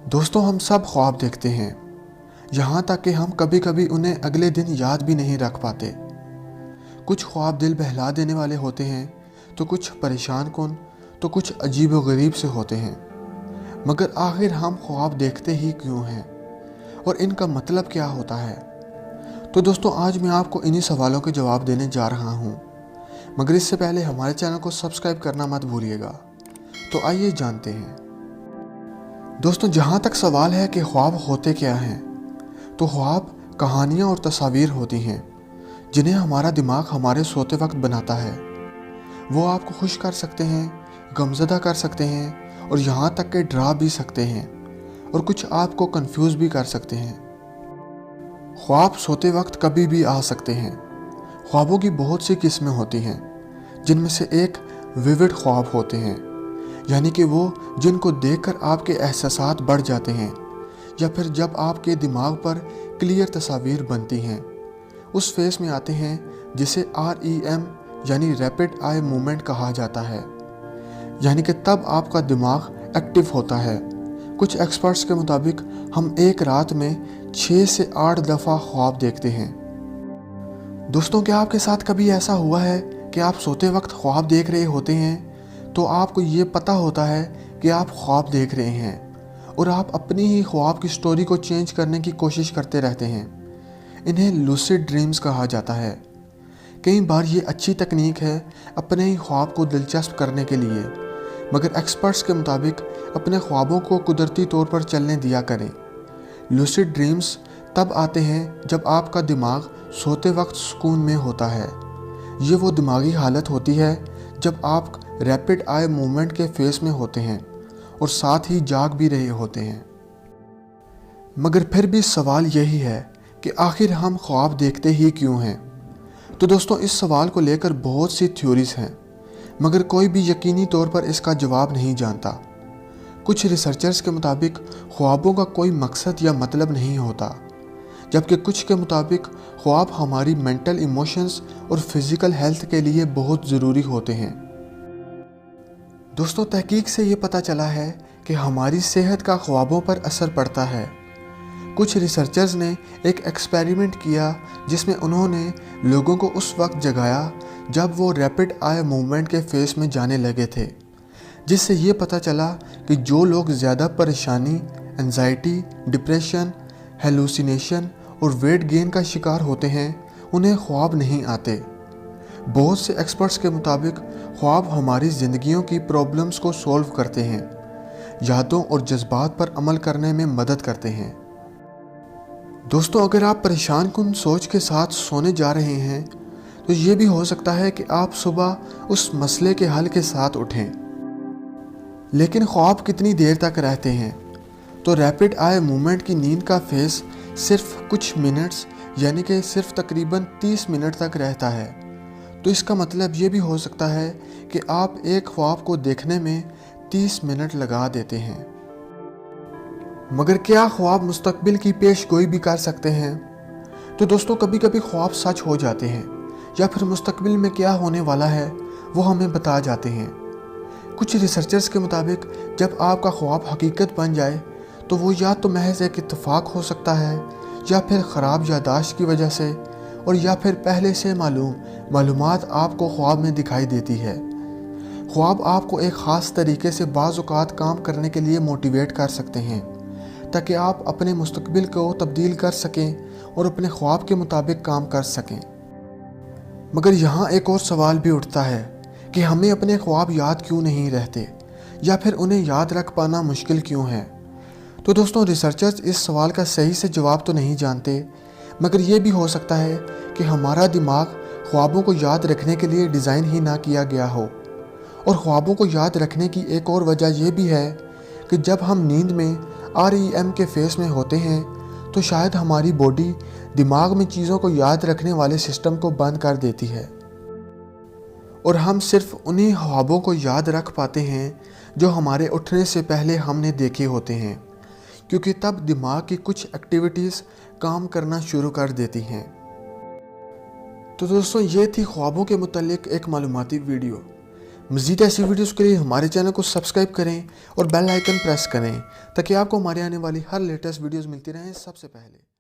दोस्तों, हम सब ख्वाब देखते हैं, यहाँ तक कि हम कभी कभी उन्हें अगले दिन याद भी नहीं रख पाते। कुछ ख्वाब दिल बहला देने वाले होते हैं, तो कुछ परेशान कुन, तो कुछ अजीब व गरीब से होते हैं। मगर आखिर हम ख्वाब देखते ही क्यों हैं और इनका मतलब क्या होता है? तो दोस्तों, आज मैं आपको इन्हीं सवालों के जवाब देने जा रहा हूँ। मगर इससे पहले हमारे चैनल को सब्सक्राइब करना मत भूलिएगा। तो आइए जानते हैं। दोस्तों, जहाँ तक सवाल है कि ख्वाब होते क्या हैं, तो ख्वाब कहानियाँ और तस्वीर होती हैं जिन्हें हमारा दिमाग हमारे सोते वक्त बनाता है। वो आपको खुश कर सकते हैं, गमज़दा कर सकते हैं और यहाँ तक कि डरा भी सकते हैं, और कुछ आपको कंफ्यूज भी कर सकते हैं। ख्वाब सोते वक्त कभी भी आ सकते हैं। ख्वाबों की बहुत सी किस्में होती हैं, जिनमें से एक विविड ख्वाब होते हैं, यानी कि वो जिनको देखकर आपके एहसासात बढ़ जाते हैं, या फिर जब आपके दिमाग पर क्लियर तस्वीर बनती हैं। उस फेस में आते हैं जिसे REM यानी रैपिड आई मूवमेंट कहा जाता है, यानी कि तब आपका दिमाग एक्टिव होता है। कुछ एक्सपर्ट्स के मुताबिक हम एक रात में 6 से 8 दफ़ा ख्वाब देखते हैं। दोस्तों, क्या आपके साथ कभी ऐसा हुआ है कि आप सोते वक्त ख्वाब देख रहे होते हैं, तो आपको ये पता होता है कि आप ख्वाब देख रहे हैं और आप अपनी ही ख्वाब की स्टोरी को चेंज करने की कोशिश करते रहते हैं? इन्हें लूसिड ड्रीम्स कहा जाता है। कई बार ये अच्छी तकनीक है अपने ही ख्वाब को दिलचस्प करने के लिए, मगर एक्सपर्ट्स के मुताबिक अपने ख्वाबों को कुदरती तौर पर चलने दिया करें। लूसिड ड्रीम्स तब आते हैं जब आपका दिमाग सोते वक्त सुकून में होता है। ये वो दिमागी हालत होती है जब आप रैपिड आई मूवमेंट के फेस में होते हैं और साथ ही जाग भी रहे होते हैं। मगर फिर भी सवाल यही है कि आखिर हम ख्वाब देखते ही क्यों हैं? तो दोस्तों, इस सवाल को लेकर बहुत सी थ्योरीज हैं, मगर कोई भी यकीनी तौर पर इसका जवाब नहीं जानता। कुछ रिसर्चर्स के मुताबिक ख्वाबों का कोई मकसद या मतलब नहीं होता, जबकि कुछ के मुताबिक ख्वाब हमारी मेंटल इमोशंस और फिज़िकल हेल्थ के लिए बहुत ज़रूरी होते हैं। दोस्तों, तहकीक से ये पता चला है कि हमारी सेहत का ख्वाबों पर असर पड़ता है। कुछ रिसर्चर्स ने एक एक्सपेरिमेंट किया जिसमें उन्होंने लोगों को उस वक्त जगाया जब वो रैपिड आई मूवमेंट के फेस में जाने लगे थे, जिससे ये पता चला कि जो लोग ज़्यादा परेशानी, एंजाइटी, डिप्रेशन, हेलुसिनेशन और वेट गेन का शिकार होते हैं, उन्हें ख्वाब नहीं आते। बहुत से एक्सपर्ट्स के मुताबिक ख्वाब हमारी ज़िंदगियों की प्रॉब्लम्स को सॉल्व करते हैं, यादों और जज्बात पर अमल करने में मदद करते हैं। दोस्तों, अगर आप परेशान कुन सोच के साथ सोने जा रहे हैं, तो ये भी हो सकता है कि आप सुबह उस मसले के हल के साथ उठें। लेकिन ख्वाब कितनी देर तक रहते हैं? तो रैपिड आई मूवमेंट की नींद का फेस सिर्फ कुछ मिनट्स, यानी कि सिर्फ तकरीबन 30 मिनट तक रहता है। तो इसका मतलब ये भी हो सकता है कि आप एक ख्वाब को देखने में 30 मिनट लगा देते हैं। मगर क्या ख्वाब मुस्तकबिल की पेशगोई भी कर सकते हैं? तो दोस्तों, कभी कभी ख्वाब सच हो जाते हैं, या फिर मुस्तकबिल में क्या होने वाला है वो हमें बता जाते हैं। कुछ रिसर्चर्स के मुताबिक जब आपका ख्वाब हकीकत बन जाए, तो वो या तो महज एक इत्तेफाक हो सकता है, या फिर ख़राब याददाश्त की वजह से, और या फिर पहले से मालूमात आपको ख्वाब में दिखाई देती है। ख्वाब आपको एक ख़ास तरीके से बाज़ औक़ात काम करने के लिए मोटिवेट कर सकते हैं, ताकि आप अपने मुस्तकबिल को तब्दील कर सकें और अपने ख्वाब के मुताबिक काम कर सकें। मगर यहाँ एक और सवाल भी उठता है कि हमें अपने ख्वाब याद क्यों नहीं रहते, या फिर उन्हें याद रख पाना मुश्किल क्यों है? तो दोस्तों, रिसर्चर्स इस सवाल का सही से जवाब तो नहीं जानते, मगर ये भी हो सकता है कि हमारा दिमाग ख्वाबों को याद रखने के लिए डिज़ाइन ही ना किया गया हो। और ख्वाबों को याद रखने की एक और वजह यह भी है कि जब हम नींद में REM के फेस में होते हैं, तो शायद हमारी बॉडी दिमाग में चीज़ों को याद रखने वाले सिस्टम को बंद कर देती है, और हम सिर्फ उन्हीं ख्वाबों को याद रख पाते हैं जो हमारे उठने से पहले हमने देखे होते हैं, क्योंकि तब दिमाग की कुछ एक्टिविटीज़ काम करना शुरू कर देती हैं। तो दोस्तों, ये थी ख्वाबों के मुतालिक एक मालूमाती वीडियो। مزید ایسی ویڈیوز کے لیے ہمارے چینل کو سبسکرائب کریں اور بیل آئیکن پریس کریں تاکہ آپ کو ہمارے آنے والی ہر لیٹسٹ ویڈیوز ملتی رہیں سب سے پہلے۔